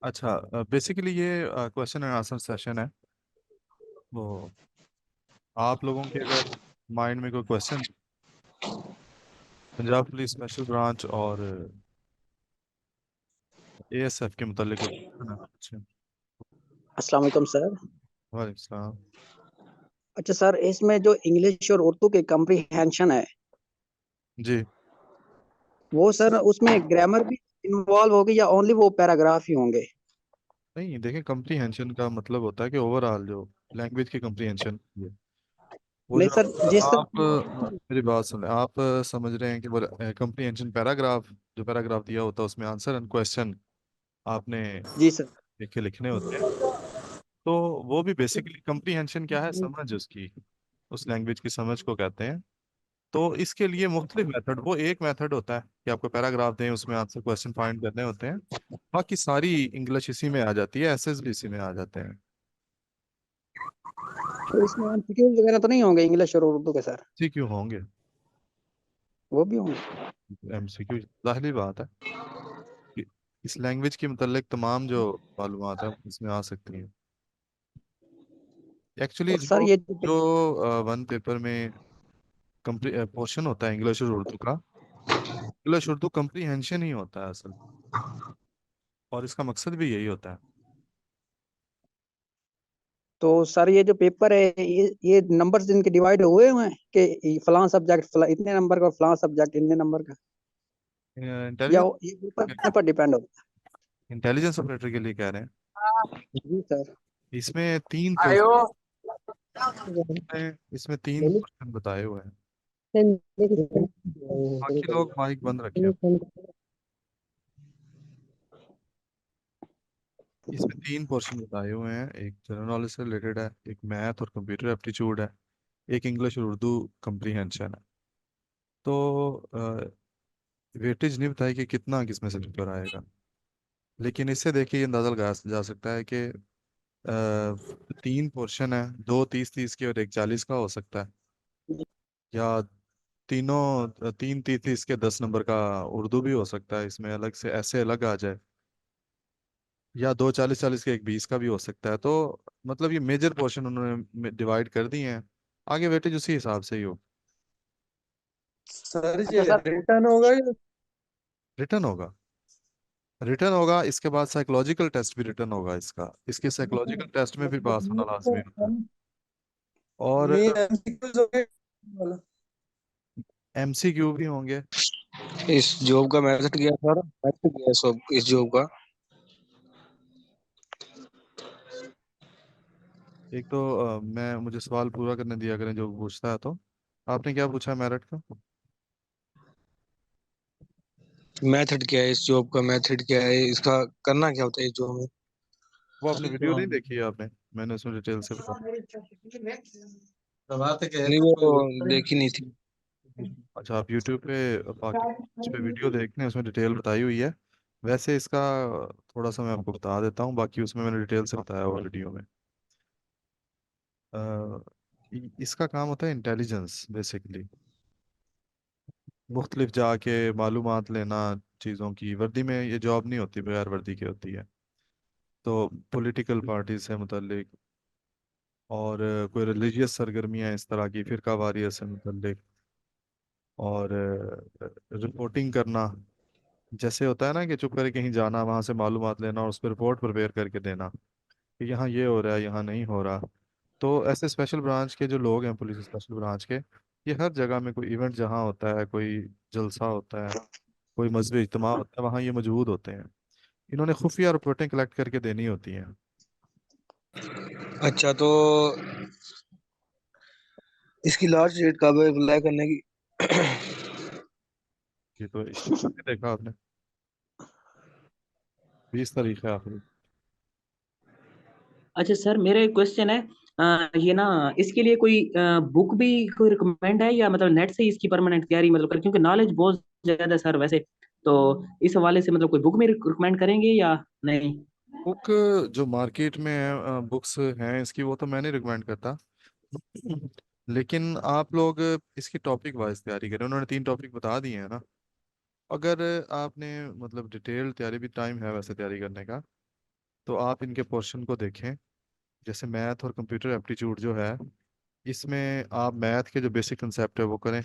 अच्छा, बेसिकली ये question and answer session है। वो आप लोगों के अगर माइंड में कोई question Punjab police special branch और एएसएफ के मुतालिक कोई क्वेश्चन है, अच्छा। अस्सलाम वालेकुम सर। वालेकुम सलाम। अच्छा सर, इसमें जो इंग्लिश और उर्दू की कम्प्रीहेंशन है, जी। वो सर उसमें ग्रामर भी इन्वॉल्व होगी या ओनली वो पैराग्राफ ही होंगे? नहीं, देखिए, कम्प्रीहेंशन का मतलब होता है कि ओवरऑल जो लैंग्वेज की कम्प्रीहेंशन, वो नहीं जो सर, जिस आप तरह। मेरी बात सुन, आप समझ रहे हैं कि वो कम्प्रीहेंशन पैराग्राफ, जो पैराग्राफ दिया होता है उसमें आंसर एंड क्वेश्चन आपने जी सर। लिख के लिखने होते हैं। तो वो भी बेसिकली कम्प्रीहेंशन क्या है, समझ उसकी, उस लैंग्वेज की समझ को कहते हैं। तो इसके लिए मुख्तलिफ मेथड, वो एक मेथड होता है कि आपको पैराग्राफ दें, उसमें आंसर क्वेश्चन फाइंड करने होते हैं। बाकी सारी इंग्लिश इसी में आ जाती है, एसएस भी इसी में आ जाते हैं। तो इसमें एमसीक्यूज वगैरह तो नहीं होंगे इंग्लिश और उर्दू के सर? जी, क्यों होंगे? वो भी होंगे? एमसीक्यू जाहिर बात है कि इस लैंग्वेज के मुतल्लिक तमाम जो मालूमात है इसमें आ सकती हैं। एक्चुअली और सर जो ये जो वन पेपर में पोर्शन होता है इंग्लिश और उर्दू का, इंग्लिश उर्दू कम्प्रीहेंशन ही होता है असल, और इसका मकसद भी यही होता है। तो सर ये जो पेपर है, ये नंबर्स इनके डिवाइड हुए हुए हैं कि फलां सब्जेक्ट इतने नंबर का और फलां सब्जेक्ट इतने नंबर का, या इंटेलिजेंस ये पेपर अपने पर डिपेंड होता इंटेलिजेंस ऑपरेटर के लिए कह रहे हैं। है? जी सर। इसमें तीन आयो। पोर्शन इसमें तीन पोर्शन बताए हुए हैं। बाकी लोग माइक बंद रखें। इसमें तीन पोर्शन बताए हुए हैं, एक जनरल नॉलेज से रिलेटेड है, एक मैथ और कंप्यूटर एप्टीट्यूड है, एक इंग्लिश और उर्दू कम्प्रीहेंशन है। तो वेटेज नहीं बताई कि कितना किसमें से पेपर आएगा, लेकिन इससे देखिए ये अंदाजा लगाया जा सकता है कि तीन पोर्शन है, दो 30-30 के और एक 40 का हो सकता है, या तीनों तीन 30-30 के 10 नंबर का उर्दू भी हो सकता है, इसमें अलग से ऐसे अलग आ जाए, या दो 40-40 के एक 20 का भी हो सकता है। तो मतलब ये मेजर पोर्शन उन्होंने डिवाइड कर दिए हैं, आगे वेटेज उसी हिसाब से ही हो। सर ये रिटर्न होगा या? रिटर्न होगा, रिटर्न होगा, इसके बाद साइकोलॉजिकल टेस्ट भी रिटर्न होगा इसका, इसके साइकोलॉजिकल टेस्ट में भी पास होना लाजमी होता है। और मेन एमसीक्यूज होंगे? एमसीक्यू भी होंगे। इस जॉब का मेथड क्या था, मेथड क्या है सब इस जॉब का? एक तो मुझे सवाल पूरा करने दिया करें जो पूछता है। तो आपने क्या पूछा मेरिट का? मेथड क्या है इस जॉब का, मेथड क्या है इसका, करना क्या होता है इस जॉब में? वो आपने वीडियो नहीं देखी है आपने? मैंने उसमें डिटेल से बता। नहीं वो देखी नहीं थी। अच्छा, आप यूट्यूब पे पाकि पे वीडियो देख लें, उसमें डिटेल बताई हुई है। वैसे इसका थोड़ा सा मैं आपको बता देता हूँ, बाकी उसमें मैंने डिटेल से बताया हुआ वीडियो में। इसका काम होता है इंटेलिजेंस बेसिकली, मुख्तलिफ जाके मालूमात लेना चीज़ों की। वर्दी में ये जॉब नहीं होती, बगैर वर्दी की होती है। तो पॉलिटिकल पार्टी से मुतल्लिक, और कोई रिलीजियस सरगर्मियाँ इस तरह की, फिरका वारियत से मुतल्लिक, और रिपोर्टिंग करना। जैसे होता है ना कि चुप करके कहीं जाना, वहाँ से मालूमात लेना और उस पर रिपोर्ट प्रिपेयर करके देना कि यहाँ ये हो रहा है, यहाँ नहीं हो रहा। तो ऐसे स्पेशल ब्रांच के जो लोग हैं, पुलिस स्पेशल ब्रांच के, ये हर जगह में कोई इवेंट जहाँ होता है, कोई जलसा होता है, कोई मजहबी इज्तिमा होता है, वहाँ ये मौजूद होते हैं। इन्होंने खुफिया रिपोर्टें कलेक्ट करके देनी होती हैं। अच्छा, तो इसकी लास्ट डेट कब है अप्लाई करने की? ये तो इश्तेहार में देखा आपने, 20 तारीख है आखिरी। अच्छा सर, मेरा एक क्वेश्चन है। ये ना, इसके लिए कोई बुक भी कोई रिकमेंड है, या मतलब नेट से ही इसकी परमानेंट तैयारी मतलब कर, क्योंकि नॉलेज बहुत ज्यादा है सर वैसे। तो इस हवाले से मतलब कोई बुक में रिकमेंड करेंगे या नहीं? बुक जो मार्केट में है, बुक्स हैं इसकी, वो तो मैं नहीं रिकमेंड करता। लेकिन आप लोग इसकी टॉपिक वाइज तैयारी करें, उन्होंने 3 टॉपिक बता दिए हैं ना। अगर आपने मतलब डिटेल तैयारी, भी टाइम है वैसे तैयारी करने का, तो आप इनके पोर्शन को देखें। जैसे मैथ और कंप्यूटर एप्टीट्यूड जो है, इसमें आप मैथ के जो बेसिक कंसेप्ट है वो करें।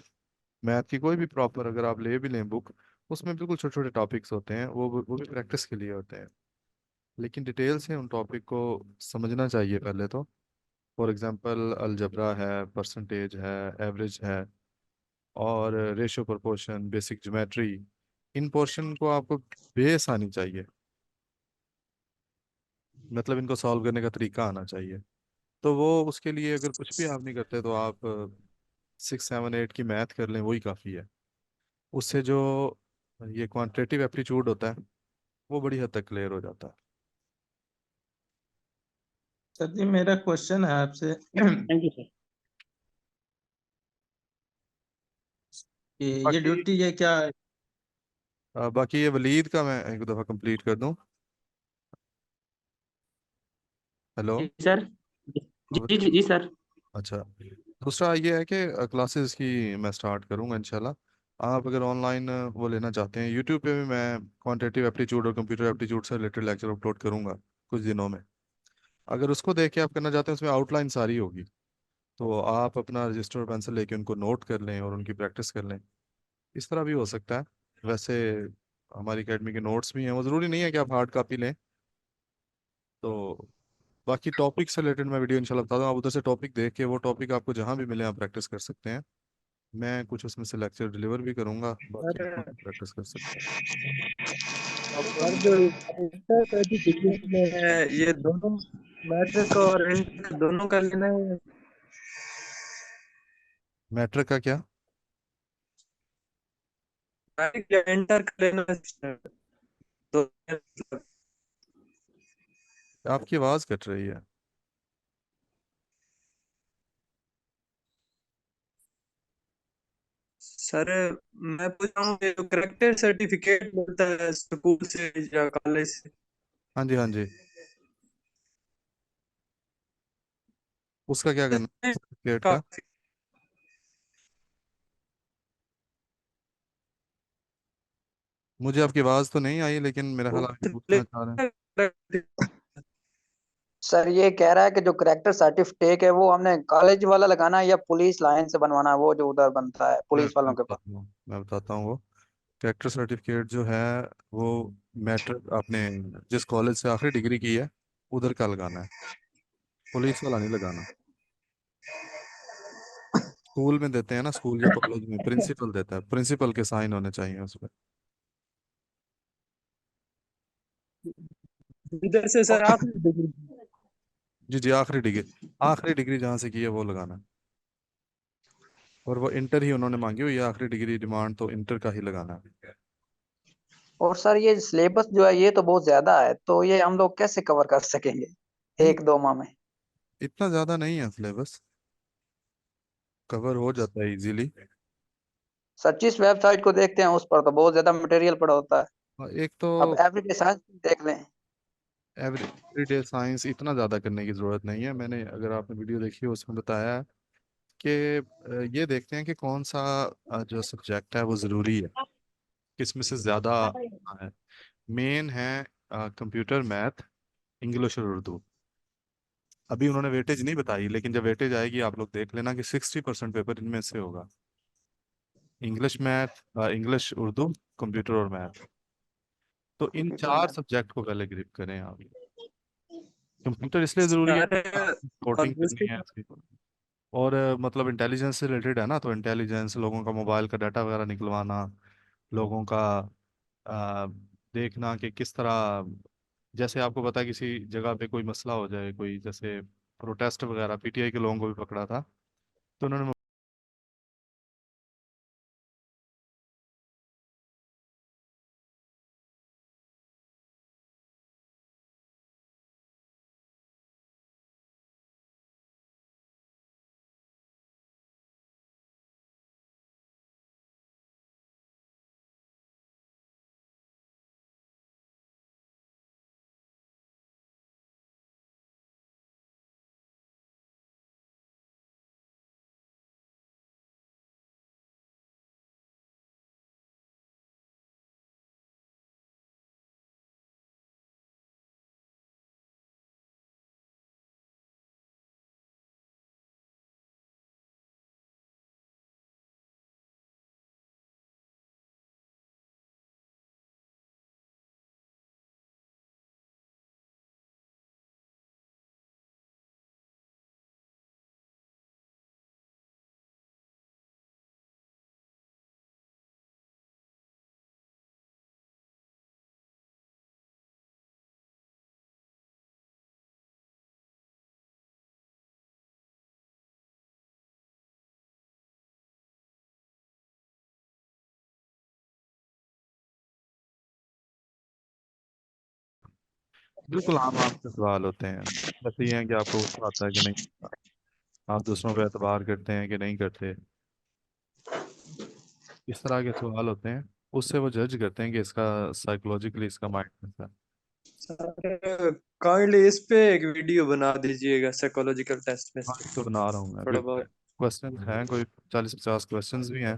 मैथ की कोई भी प्रॉपर अगर आप ले भी लें बुक, उसमें बिल्कुल छोटे छोटे टॉपिक्स होते हैं, वो भी प्रैक्टिस के लिए होते हैं। लेकिन डिटेल से उन टॉपिक को समझना चाहिए पहले तो। फॉर एग्जांपल अलजबरा है, परसेंटेज है, एवरेज है, और रेशो प्रोपोर्शन, बेसिक ज्योमेट्री, इन पोर्शन को आपको बेस आनी चाहिए। मतलब इनको सॉल्व करने का तरीका आना चाहिए। तो वो उसके लिए अगर कुछ भी आप नहीं करते तो आप 6 7 8 की मैथ कर लें, वही काफ़ी है। उससे जो ये क्वांटिटेटिव एप्टीट्यूड होता है वो बड़ी हद तक क्लियर हो जाता है। सर जी मेरा क्वेश्चन है आपसे थैंक यू सर। कि ये बाकी ड्यूटी ये क्या बाकी ये वलीद का मैं एक दफ़ा कंप्लीट कर दूं। हेलो। जी सर। जी जी जी सर। अच्छा, दूसरा ये है कि क्लासेस की मैं स्टार्ट करूंगा इंशाल्लाह। आप अगर ऑनलाइन वो लेना चाहते हैं, यूट्यूब पे भी मैं क्वांटिटेटिव एप्टीट्यूड और कंप्यूटर एप्टीट्यूड से रिलेटेड लेक्चर अपलोड करूंगा कुछ दिनों में। अगर उसको देख के आप करना चाहते हैं, उसमें आउटलाइन सारी होगी। तो आप अपना रजिस्टर और पेंसिल लेके उनको नोट कर लें और उनकी प्रैक्टिस कर लें। इस तरह भी हो सकता है। वैसे हमारी एकेडमी के नोट्स भी हैं, वो ज़रूरी नहीं है कि आप हार्ड कॉपी लें। तो बाकी टॉपिक से रिलेटेड मैं वीडियो इंशाल्लाह बता दूँ, आप उधर से टॉपिक देख के वो टॉपिक आपको जहाँ भी मिले आप प्रैक्टिस कर सकते हैं। मैं कुछ उसमें से लेक्चर डिलीवर भी करूँगा, बाकी सर प्रैक्टिस कर सकते हैं। सर जो इंटर सर्टिफिकेट में है ये दोनों मैट्रिक और इंटर दोनों का लेना है। मैट्रिक का क्या? मैट्रिक या इंटर का लेना है तो आपकी आवाज़ कट रही है। सर मैं पूछ रहा हूँ कि जो करेक्टर सर्टिफिकेट मिलता है स्कूल से या कॉलेज से हाँ जी, हाँ जी। उसका क्या करना है सर्टिफिकेट का? काफी मुझे आपकी आवाज़ तो नहीं आई, लेकिन मेरा ख्याल आप पूछना चाह रहे हैं। सर ये कह रहा है कि जो करेक्टर सर्टिफिकेट है वो हमने कॉलेज वाला लगाना है या पुलिस लाइन से बनवाना है, वो जो उधर बनता है मैं पुलिस मैं वालों के पास। बताता हूँ मैं बताता हूँ वो कैरेक्टर सर्टिफिकेट जो है, वो मैट्रिक आपने जिस कॉलेज से आखिरी डिग्री की है उधर का लगाना है, पुलिस वाला नहीं लगाना। स्कूल में देते हैं ना, स्कूल या कॉलेज में प्रिंसिपल देता है, प्रिंसिपल के साइन होने चाहिए उस पर। इधर से सर आखिरी डिग्री जी जी, आखिरी डिग्री जहाँ से की है वो लगाना है। और वो इंटर ही उन्होंने मांगी हुई है, आखिरी डिग्री डिमांड तो इंटर का ही लगाना है। और सर ये सिलेबस जो है ये तो बहुत ज्यादा है, तो ये हम लोग कैसे कवर कर सकेंगे नहीं, 1 2 माह में? इतना ज़्यादा नहीं है सिलेबस, कवर हो जाता है इजीली। सर जिस वेबसाइट को देखते हैं उस पर तो बहुत ज्यादा मटेरियल पड़ा होता है। एक तो अब एवरीडे साइंस देख लें। एवरीडे साइंस इतना ज़्यादा करने की ज़रूरत नहीं है। मैंने, अगर आपने वीडियो देखी है, उसमें बताया है कि ये देखते हैं कि कौन सा जो सब्जेक्ट है वो ज़रूरी है, किसमें से ज़्यादा है। मेन है कंप्यूटर, मैथ, इंग्लिश और उर्दू। अभी उन्होंने वेटेज नहीं बताई, लेकिन जब वेटेज आएगी आप लोग देख लेना कि 60% पेपर इनमें से होगा। English, math, English, Urdu, computer और मैथ। तो इन कंप्यूटर 4 में सब्जेक्ट को पहले ग्रिप करें आप। कंप्यूटर इसलिए ज़रूरी है, सर और कोडिंग करनी है इसकी। और मतलब इंटेलिजेंस से रिलेटेड है ना, तो इंटेलिजेंस, लोगों का मोबाइल का डाटा वगैरह निकलवाना, लोगों का आ, देखना कि किस तरह, जैसे आपको पता है किसी जगह पे कोई मसला हो जाए, कोई जैसे प्रोटेस्ट वगैरह, पीटीआई के लोगों को भी पकड़ा था, तो उन्होंने बिल्कुल आम आपके सवाल होते हैं, ऐसे ही हैं कि आपको गुस्सा आता है कि नहीं आता, आप दूसरों पर एतबार करते हैं कि नहीं करते, इस तरह के सवाल होते हैं। उससे वो जज करते हैं कि इसका साइकोलॉजिकली इसका माइंड कैसा है। सर काइंडली इस पे एक वीडियो बना दीजिएगा साइकोलॉजिकल टेस्ट पे, हाँ तो बना रहा हूँ मैं अभी। थोड़ा बहुत। क्वेश्चन हैं कोई 40-50 क्वेश्चंस भी हैं,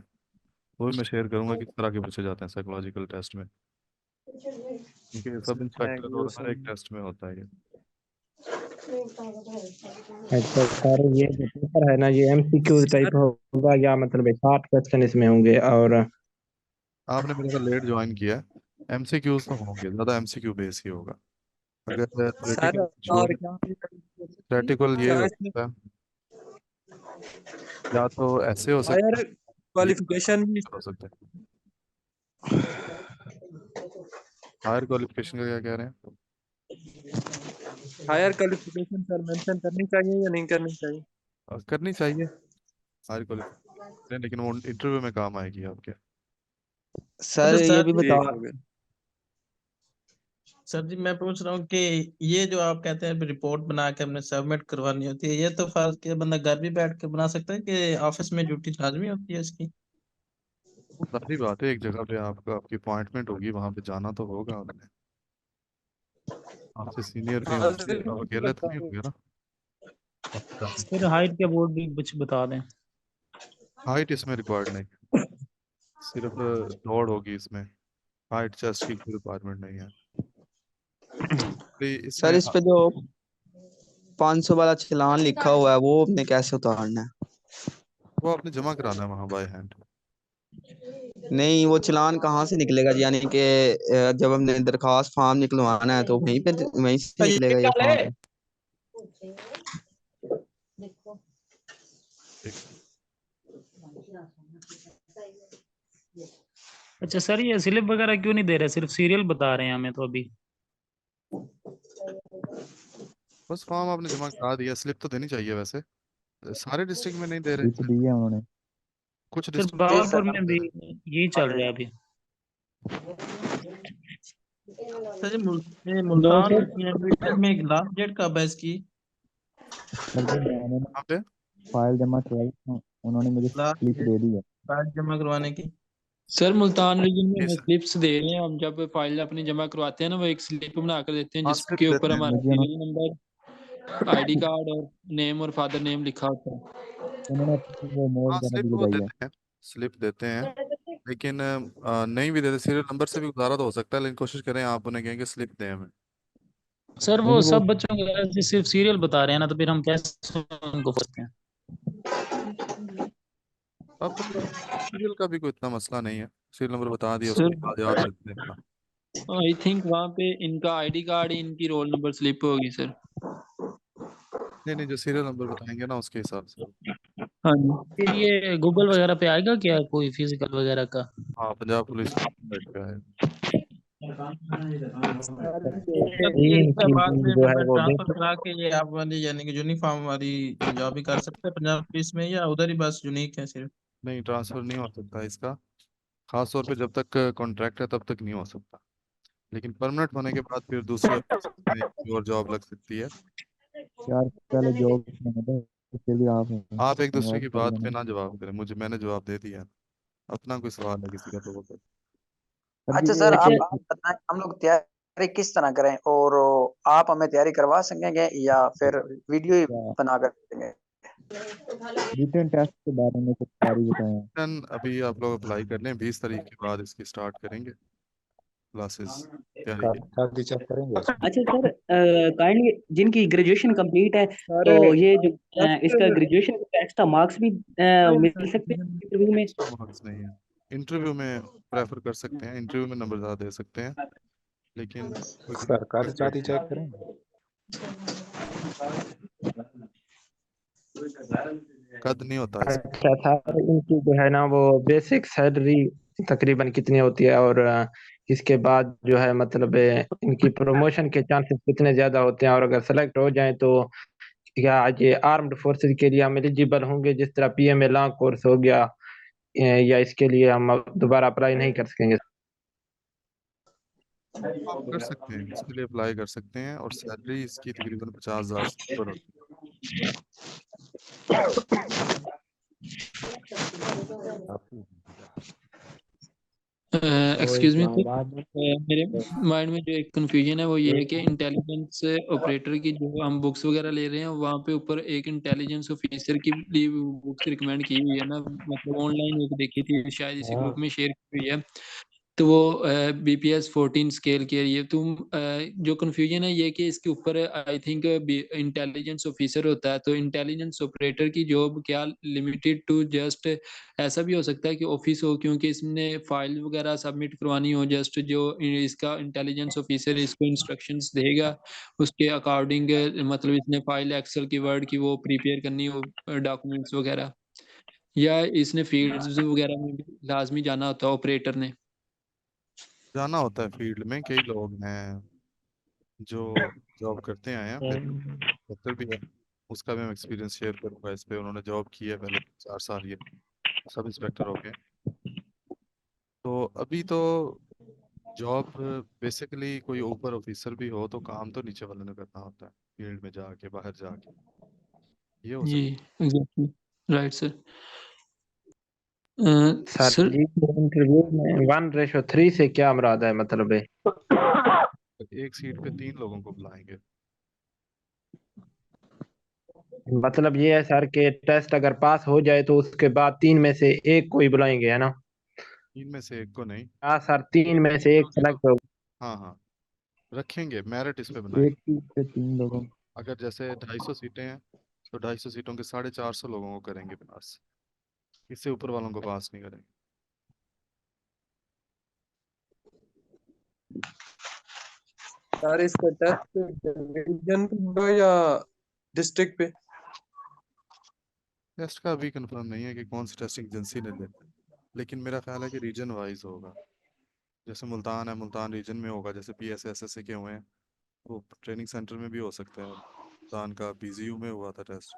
वो भी मैं शेयर करूंगा किस तरह के पूछे जाते हैं साइकोलॉजिकल टेस्ट में, क्योंकि सब थैंक इंस्पेक्टर यू और हर सर। एक टेस्ट में होता है ये। अच्छा सर, ये जो पेपर है ना, ये एमसीक्यू टाइप होगा या मतलब 60 क्वेश्चन इसमें होंगे? और आपने मेरे को लेट ज्वाइन किया है, एमसीक्यूज तो होंगे, ज़्यादा एमसीक्यू बेस ही होगा। अगर सर थ्योरेटिकल और जो क्या थ्योरेटिकल ये क्या हो इसमें सकता है, या तो ऐसे हो सकता हायर है, ये क्वालिफिकेशन भी? हो सकता है। हायर क्वालिफिकेशन का क्या कह रहे हैं? हायर क्वालिफिकेशन सर मेंशन करनी चाहिए या नहीं करनी चाहिए? करनी चाहिए हायर क्वालिफिकेशन, लेकिन वो इंटरव्यू में काम आएगी आपके। सर अच्छा ये सर, भी बता। ठीक हो गया। सर जी मैं पूछ रहा हूँ कि ये जो आप कहते हैं रिपोर्ट बना के हमने सबमिट करवानी होती है, ये तो फर्ज के बंदा घर भी बैठ के बना सकता है कि ऑफिस में ड्यूटी लाजमी होती है इसकी? वो सारी बात है, एक जगह पे आपका आपकी अपॉइंटमेंट होगी, वहां पे जाना तो होगा आपने, आपसे सीनियर भी होंगे, आप अकेले तो नहीं होंगे ना। सर हाइट के बोर्ड भी कुछ बता दें। हाइट इसमें रिक्वायर्ड नहीं है, सिर्फ दौड़ होगी इसमें, हाइट चेस्ट की कोई रिक्वायरमेंट नहीं है। सर इसमें इस पे जो 500 वाला चालान लिखा हुआ है वो अपने कैसे उतारना है? वो आपने जमा कराना है वहाँ बाय हैंड। नहीं, वो चालान कहाँ से निकलेगा? यानी कि जब हमने दरखास्त फॉर्म निकलवाना है तो वहीं से निकलेगा ये फॉर्म? अच्छा सर, ये स्लिप वगैरह क्यों नहीं दे रहे, सिर्फ सीरियल बता रहे हैं हमें तो अभी। बस फॉर्म आपने जमा करा दिया, स्लिप तो देनी चाहिए वैसे, सारे डिस्ट्रिक्ट में नहीं दे रहे, स्लिप दी है उन्होंने। कुछ सर डिस्ट्रिक्ट जी बहावलपुर सर। में भी यही चल रहा है अभी। सर जी ये दो मुल्तान सर। यूनिवर्सिटी में लास्ट डेट कब है इसकी? सर जी मैंने ना वहाँ पे। फाइल जमा कराई तो उन्होंने मुझे लास्ट स्लिप डेट दे दी है। फाइल जमा करवाने की? सर मुल्तान रीजन में जी हमें सर। स्लिप्स दे रहे हैं, हम जब फाइल अपनी जमा करवाते हैं ना वो एक स्लिप बना कर देते हैं हाँ स्लिप जिसके ऊपर देते हैं, हमारा मुझे सीरियल नंबर, आईडी कार्ड और नेम और फादर नेम लिखा होता है। उन्होंने अपनी वो मोड़ हाँ वगैरह स्लिप भी वो लगाई है। देते हैं, स्लिप देते हैं, लेकिन नहीं भी देते, सीरियल नंबर से भी गुजारा तो हो सकता है, लेकिन कोशिश करें आप उन्हें कहेंगे स्लिप दें हमें। सर नहीं वो जी, वो सब बच्चों को ऐसे सिर्फ सीरियल बता रहे हैं ना, तो फिर हम कैसे उनको पूछते हैं। अब सीरियल का भी कोई इतना मसला नहीं है, सीरियल नंबर बता दिया, उसके सर बाद याद रखते हैं अपना। आई थिंक वहाँ पे इनका आईडी कार्ड इनकी रोल नंबर स्लिप होगी सर। नहीं नहीं, जो सीरियल नंबर बताएंगे ना उसके हिसाब से। हाँ जी। फिर ये गूगल वगैरह पे आएगा क्या कोई फिजिकल वगैरह का? हाँ पंजाब पुलिस वेबसाइट पे है। सर ये ये इसका इनकी बाद में जो है मतलब वो ट्रांसफर बेसिक। करा के ये आप वाली यानी कि यूनिफॉर्म वाली जॉब भी कर सकते हैं पंजाब पुलिस में, या उधर ही बस यूनिक है सिर्फ? नहीं ट्रांसफर नहीं हो सकता इसका, खास तौर पे जब तक कॉन्ट्रैक्ट है तब तक नहीं हो सकता, लेकिन परमानेंट होने के बाद फिर दूसरे ऑफिस में कोई और जॉब लग सकती है। यार पहले जॉब में है तो फिर भी आप आप एक दूसरे इन्वाइट की कर बात पे लेना। ना जवाब करें, मैंने जवाब दे दिया, अपना कोई सवाल है किसी का तो वो करें। सर जी अच्छा ये सर, अच्छा आप बताएं हम लोग तैयारी किस तरह करें, और आप हमें तैयारी करवा सकेंगे या फिर वीडियो ही बना कर देंगे? रिटन टेस्ट के बारे में कुछ तैयारी बताएं। अभी आप लोग अप्लाई कर लें, 20 तारीख के बाद इसकी स्टार्ट करेंगे क्लासेस तैयारी की। शादी चेक करेंगे। अच्छा सर, काइंडली जिनकी ग्रेजुएशन कंप्लीट है, सर तो ये जो इसका ग्रेजुएशन का एक्स्ट्रा मार्क्स भी मिल सकते हैं इंटरव्यू में? एक्स्ट्रा मार्क्स नहीं है, इंटरव्यू में प्रेफर कर सकते हैं, इंटरव्यू में नंबर ज़्यादा दे सकते हैं, लेकिन सरकारी शादी चेक करेंगे। कद नहीं होता इसमें। अच्छा सर, इनकी जो है ना वो बेसिक सैलरी तकरीबन कितनी होती है? और इसके बाद जो है मतलब इनकी प्रमोशन के चांसेस कितने ज्यादा होते हैं? और अगर सेलेक्ट हो जाए तो क्या ये आर्म्ड फोर्सेज के लिए हम एलिजिबल होंगे, जिस तरह पीएमए लॉ कोर्स हो गया, या इसके लिए हम अब दोबारा अप्लाई नहीं कर सकेंगे? आप कर सकते हैं, इसके लिए अप्लाई कर सकते हैं, और सैलरी इसकी तकरीबन 50,000 से ऊपर होती है। तो एक्सक्यूज मी तो इस्लामाबाद में मेरे माइंड में जो एक कंफ्यूजन है वो ये है कि इंटेलिजेंस ऑपरेटर की जो हम बुक्स वगैरह ले रहे हैं वहाँ पे ऊपर एक इंटेलिजेंस ऑफिसर की भी बुक्स रिकमेंड की हुई है ना, मतलब ऑनलाइन एक देखी थी शायद इसी ग्रुप में शेयर की हुई है। तो वो BPS 14 स्केल के लिए तुम जो कंफ्यूजन है ये कि इसके ऊपर आई थिंक इंटेलिजेंस ऑफिसर होता है, तो इंटेलिजेंस ऑपरेटर की जॉब क्या लिमिटेड टू जस्ट ऐसा भी हो सकता है कि ऑफिस हो, क्योंकि इसने फाइल वगैरह सबमिट करवानी हो, जस्ट जो इसका इंटेलिजेंस ऑफिसर इसको इंस्ट्रक्शंस देगा उसके अकॉर्डिंग मतलब इसने फाइल एक्सेल की वर्ड की वो प्रिपेयर करनी हो डॉक्यूमेंट्स वगैरह, या इसने फील्ड्स वगैरह में भी लाजमी जाना होता है ऑपरेटर ने? जाना होता है फील्ड में, कई लोग हैं जो जॉब करते आए हैं, मेरे डॉक्टर भी है, उसका भी मैं एक्सपीरियंस शेयर करूंगा इस पे। उन्होंने जॉब की है पहले 4 साल, ये सब इंस्पेक्टर हो गए। तो अभी तो जॉब बेसिकली कोई ऊपर ऑफिसर भी हो तो काम तो नीचे वाले ने करना होता है, फील्ड में जाके, बाहर जाके, ये हो जी सकता exactly, right sir. Sir sir जी इंटरव्यू में 1:3 से क्या मुराद है, मतलब है है। एक सीट पे 3 लोगों को बुलाएंगे। मतलब ये है सर कि टेस्ट अगर पास हो जाए तो उसके बाद 3 में से एक को ही बुलाएंगे, है ना? 3 में से 1 को नहीं। हाँ सर, 3 में से एक सेलेक्ट हो। हाँ हाँ, रखेंगे, मेरिट इस पे बनाएंगे। एक सीट पे 3 लोगों। अगर जैसे 250 सीटें हैं तो 250 सीटों के 450 लोगों को करेंगे पास, इससे ऊपर वालों को पास नहीं करेंगे। यार इसका टेस्ट डिवीजन पे होगा या डिस्ट्रिक्ट पे? टेस्ट का अभी कंफर्म नहीं है कि कौन सी टेस्टिंग एजेंसी ने लेना है, लेकिन मेरा ख्याल है कि रीजन वाइज होगा। जैसे मुल्तान है, मुल्तान रीजन में होगा, जैसे PSSSA के हुए हैं, वो ट्रेनिंग सेंटर में भी हो सकता है। मुल्तान का PGU में हुआ था टेस्ट,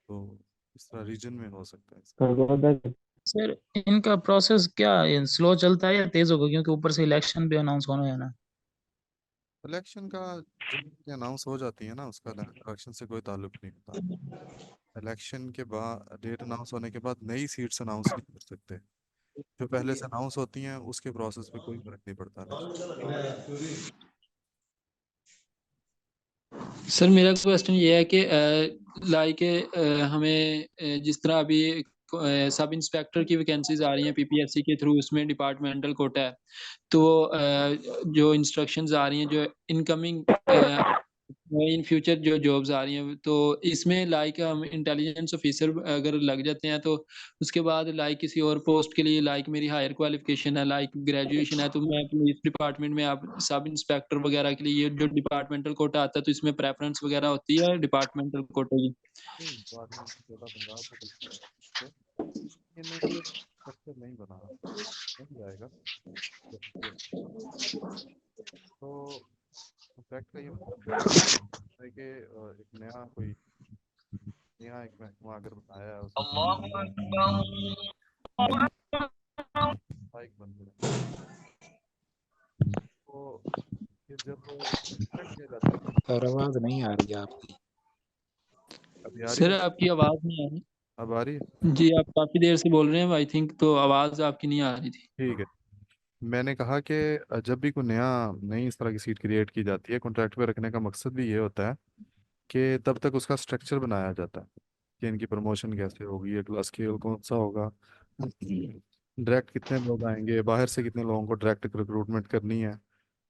तो इस तरह रीजन में हो सकता है इसका। सर इनका प्रोसेस क्या स्लो चलता है या तेज होगा, क्योंकि ऊपर से इलेक्शन भी अनाउंस होना है ना? इलेक्शन का जब अनाउंस हो जाती है ना, उसका इलेक्शन से कोई ताल्लुक नहीं होता। इलेक्शन के बाद, डेट अनाउंस होने के बाद नई सीट्स अनाउंस नहीं कर सकते। जो पहले से अनाउंस होती हैं उसके प्रोसेस पे कोई फर्क नहीं पड़ता इलेक्शन। सर मेरा क्वेश्चन ये है कि लाइक हमें जिस तरह अभी सब इंस्पेक्टर की वैकेंसीज आ रही हैं PPSC के थ्रू, उसमें डिपार्टमेंटल कोटा है, तो जो इंस्ट्रक्शंस आ रही हैं जो इनकमिंग इन फ्यूचर जो जॉब्स आ रही हैं, तो इसमें लाइक हम इंटेलिजेंस ऑफिसर अगर लग जाते हैं तो उसके बाद लाइक किसी और पोस्ट के लिए लाइक मेरी हायर क्वालिफिकेशन है लाइक ग्रेजुएशन है, तो मैं पुलिस डिपार्टमेंट में आप सब इंस्पेक्टर वगैरह के लिए ये जो डिपार्टमेंटल कोटा आता है तो इसमें प्रेफरेंस वगैरह होती है डिपार्टमेंटल कोटे की? नहीं, डिपार्टमेंट की कोटा पंजाब को बिल्कुल है। लेकिन स्ट्रक्चर नहीं बना, बन जाएगा तो। फैक्ट का ये मतलब है कि एक नया कोई नया एक महकमा अगर बनाया है उसमें एक बन गया, तो फिर जब select किया जाता है, सर आवाज नहीं आ रही है आपकी। अभी आ रही सर है? आपकी आवाज नहीं आ रही। अब आ रही है? जी आप काफी देर से बोल रहे हैं आई थिंक, तो आवाज आपकी नहीं आ रही थी। ठीक है। मैंने कहा कि जब भी कोई नई इस तरह की सीट क्रिएट की जाती है, कॉन्ट्रैक्ट पे रखने का मकसद भी ये होता है कि तब तक उसका स्ट्रक्चर बनाया जाता है कि इनकी प्रमोशन कैसे होगी, अगला स्केल कौन सा होगा, डायरेक्ट कितने लोग आएंगे, बाहर से कितने लोगों को डायरेक्ट रिक्रूटमेंट करनी है।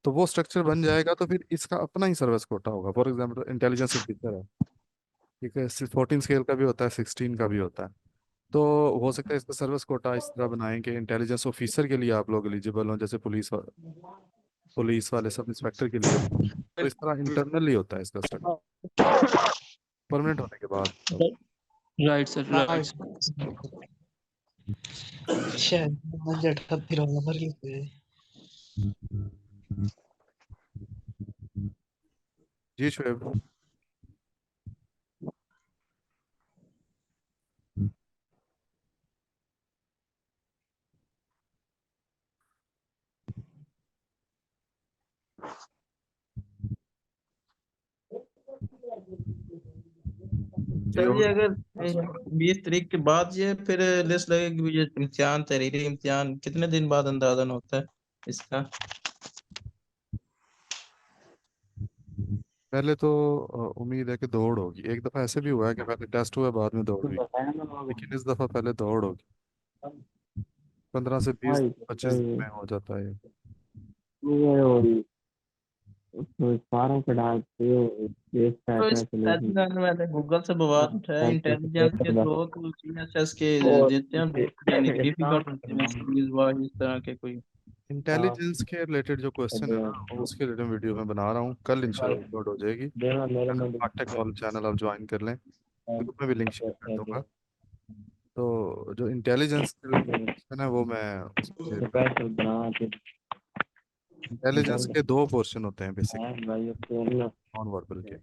तो वो स्ट्रक्चर बन जाएगा तो फिर इसका अपना ही सर्विस कोटा होगा। फॉर एग्जाम्पल इंटेलिजेंस ऑफिसर है, ठीक है, 14 स्केल का भी होता है, 16 का भी होता है। तो हो सकता है इसका सर्विस कोटा इस तरह बनाएं कि इंटेलिजेंस ऑफिसर के लिए आप लोग एलिजिबल हो, जैसे पुलिस वाले सब इंस्पेक्टर के लिए हो। तो इस तरह इंटरनली होता है इसका स्ट्रक्चर, परमानेंट होने के बाद। Right sir, right. जी शुएब। वीडियो। चलिए अगर 20 तारीख के बाद ये फिर लिस्ट लगेगी, ये इम्तिहान तहरीरी इम्तिहान कितने दिन बाद अंदाजन होता है इसका? पहले तो उम्मीद है कि दौड़ होगी। एक दफ़ा ऐसे भी हुआ है कि पहले टेस्ट हुआ बाद में दौड़ हुई, लेकिन इस दफ़ा पहले दौड़ होगी। 15 से 20-25 दिन में हो जाता है ये। तो इस पैटर्न मैंने गूगल से बवाल उठाया इंटेलिजेंस के थ्रू तो सीएसएस के देते हैं, यानी कि डिफिकल्ट होते हैं सीरीज वाइज इस तरह के कोई। इंटेलिजेंस के रिलेटेड जो क्वेश्चन है ना, उसके रिलेटेड वीडियो मैं बना रहा हूँ, कल इंशाल्लाह अपलोड हो जाएगी। फाटेक ऑल चैनल आप ज्वाइन कर लें, ग्रुप में भी लिंक शेयर कर दूंगा। तो जो इंटेलिजेंस क्वेश्चन है वो मैं इंटेलिजेंस के 2 पोर्शन होते हैं बेसिकली नॉन वर्बल के।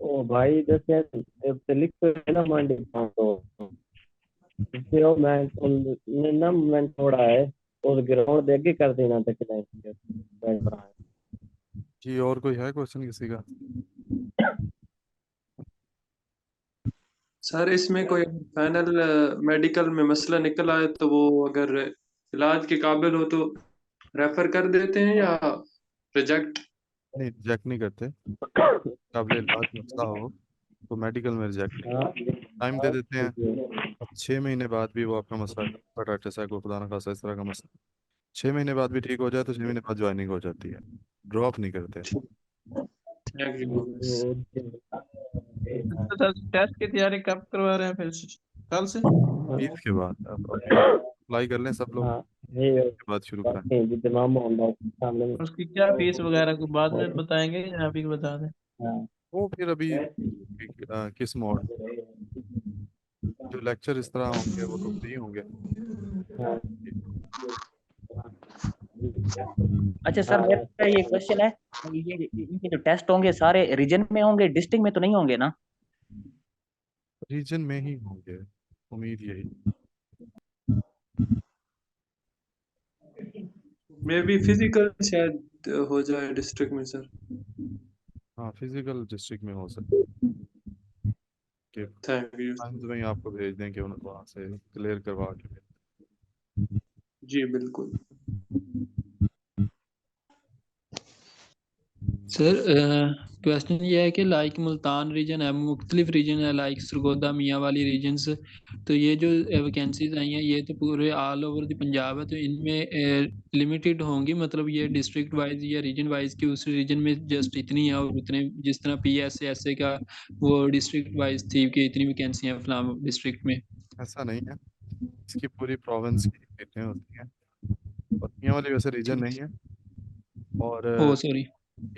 ओ भाई जैसे लिख तो है ना मंडी तो इससे वो मैं ना मैं थोड़ा है और ग्राउंड देख के कर देना था कि नहीं जी और कोई है क्वेश्चन किसी का? सर इसमें कोई फाइनल मेडिकल में मसला निकल आए तो वो अगर इलाज के काबिल हो तो रेफर कर देते हैं या रिजेक्ट? नहीं, रिजेक्ट नहीं करते। काबिल इलाज मसला हो तो मेडिकल में रिजेक्ट नहीं, टाइम दे देते हैं। अब 6 महीने बाद भी वो आपका मसला हेपेटाइटिस है, को खुदा न खास्ता इस तरह का मसला 6 महीने बाद भी ठीक हो जाए तो 6 महीने बाद ज्वाइनिंग हो जाती है, ड्रॉप नहीं करते। तो टेस्ट की तैयारी कब करवा रहे हैं फिर? कल से? ईद के बाद अब अप्लाई कर लें सब लोग, के बाद शुरू करें। उसकी क्या फीस वगैरह को बाद में बताएंगे या अभी बता दें? वो फिर अभी किस मोड जो लेक्चर इस तरह होंगे वो तो फ्री होंगे। अच्छा सर, मेरा ये क्वेश्चन है, ये इनके जो टेस्ट होंगे सारे रीजन में होंगे, डिस्ट्रिक्ट में तो नहीं होंगे ना? रीजन में ही होंगे, उम्मीद यही। मे बी फिजिकल शायद हो जाए डिस्ट्रिक्ट में सर। हाँ फिजिकल डिस्ट्रिक्ट में हो सकता है कि थैंक यू। टाइम्स में ही आपको भेज दें कि उन्हें वहाँ से क्लियर करवा के। जी बिल्कुल सर क्वेश्चन ये है कि लाइक मुल्तान रीजन है, मुख्तलिफ रीजन है लाइक सरगोदा मियाँ वाली रीजन्स, तो ये जो वैकेंसीज आई हैं ये तो पूरे ऑल ओवर द पंजाब है, तो इनमें लिमिटेड होंगी, मतलब ये डिस्ट्रिक्ट वाइज या रीजन वाइज की उस रीजन में जस्ट इतनी है और उतने जिस तरह PSA का वो डिस्ट्रिक्ट वाइज थी कि इतनी वैकेंसी है फलाम डिस्ट्रिक्ट में? ऐसा नहीं है, इसकी पूरी प्रोविंस की सीटें होती हैं और मियाँ वाली वैसे रीजन नहीं है। और ओ सॉरी,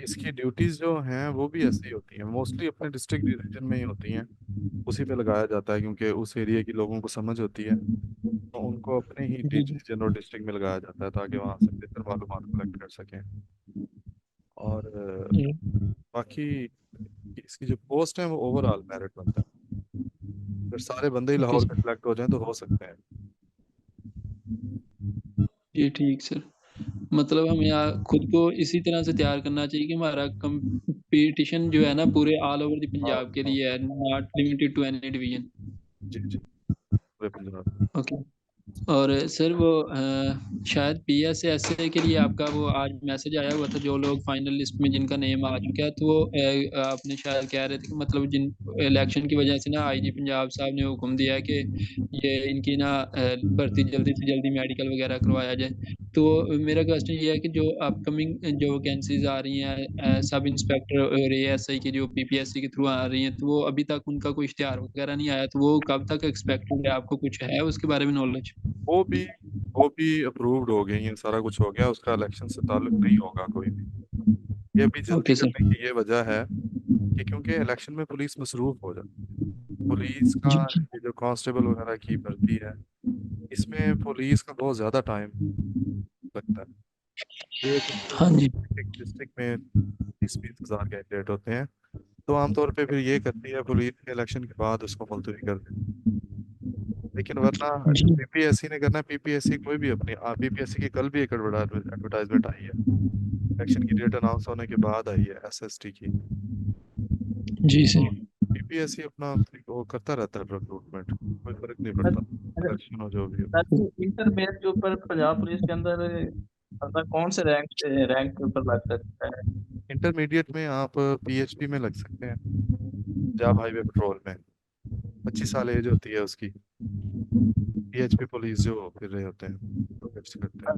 इसकी ड्यूटीज़ जो हैं वो भी ऐसी होती हैं, मोस्टली अपने डिस्ट्रिक्ट रीजन में ही होती हैं, उसी पे लगाया जाता है क्योंकि उस एरिया की लोगों को समझ होती है, तो उनको अपने ही रीजन और डिस्ट्रिक्ट में लगाया जाता है ताकि वहाँ से बेहतर मालूमात कलेक्ट कर सकें। और बाकी इसकी जो पोस्ट है वो ओवरऑल मेरिट बनता है, अगर सारे बंदे ही लाहौर से सिलेक्ट हो जाएं तो हो सकते हैं। जी ठीक सर, मतलब हमें यहाँ खुद को इसी तरह से तैयार करना चाहिए कि हमारा कंपटीशन जो है ना पूरे ऑल ओवर द पंजाब के लिए है, not limited to any division. जी जी पूरे पंजाब। ओके। और सर वो शायद PSA के लिए आपका वो आज मैसेज आया हुआ था, जो लोग फाइनल लिस्ट में जिनका नेम आ चुका है, तो वो आपने शायद कह रहे थे कि मतलब जिन इलेक्शन की वजह से ना IG पंजाब साहब ने हुक्म दिया है कि ये इनकी ना भर्ती जल्दी से जल्दी मेडिकल वगैरह करवाया जाए। तो मेरा क्वेश्चन ये है कि जो अपकमिंग जो वैकेंसीज आ रही हैं सब इंस्पेक्टर और ASI की जो PPSC के थ्रू आ रही हैं, तो वो अभी तक उनका कोई इश्तिहार वगैरह नहीं आया, तो वो कब तक एक्सपेक्टेड है? आपको कुछ है उसके बारे में नॉलेज? वो भी अप्रूव्ड हो गई हैं, सारा कुछ हो गया, उसका इलेक्शन से ताल्लुक नहीं होगा कोई भी। ये अभी जल्दी करने की ये वजह है कि क्योंकि इलेक्शन में पुलिस मसरूफ हो जाती है। पुलिस का ये जो कांस्टेबल वगैरह की भर्ती है इसमें पुलिस का बहुत ज़्यादा टाइम लगता है, हाँ जी डिस्ट्रिक्ट में 30-20 हज़ार कैंडिडेट होते हैं, तो आमतौर पे फिर ये करती है पुलिस इलेक्शन के बाद उसको मुलतवी कर देती है। लेकिन वरना जी पीपीएससी ने करना, पीपीएससी कोई भी अपनी पीपीएससी की कल भी एक एडवर्टाइजमेंट आई है, इलेक्शन की डेट अनाउंस होने के बाद आई है एसएसटी की। जी सर पीपीएससी अपना वो करता रहता है रिक्रूटमेंट, कोई फर्क नहीं पड़ता इलेक्शन हो जो भी हो। इंटरमीडिएट के ऊपर पंजाब पुलिस के अंदर बंदा कौन से रैंक के ऊपर लग सकता है? इंटरमीडिएट में आप पीएचपी में लग सकते हैं, पंजाब हाईवे पेट्रोल में 25 साल एज होती है उसकी। पीएचपी पुलिस जो फिर रहे होते हैं तो करते हैं।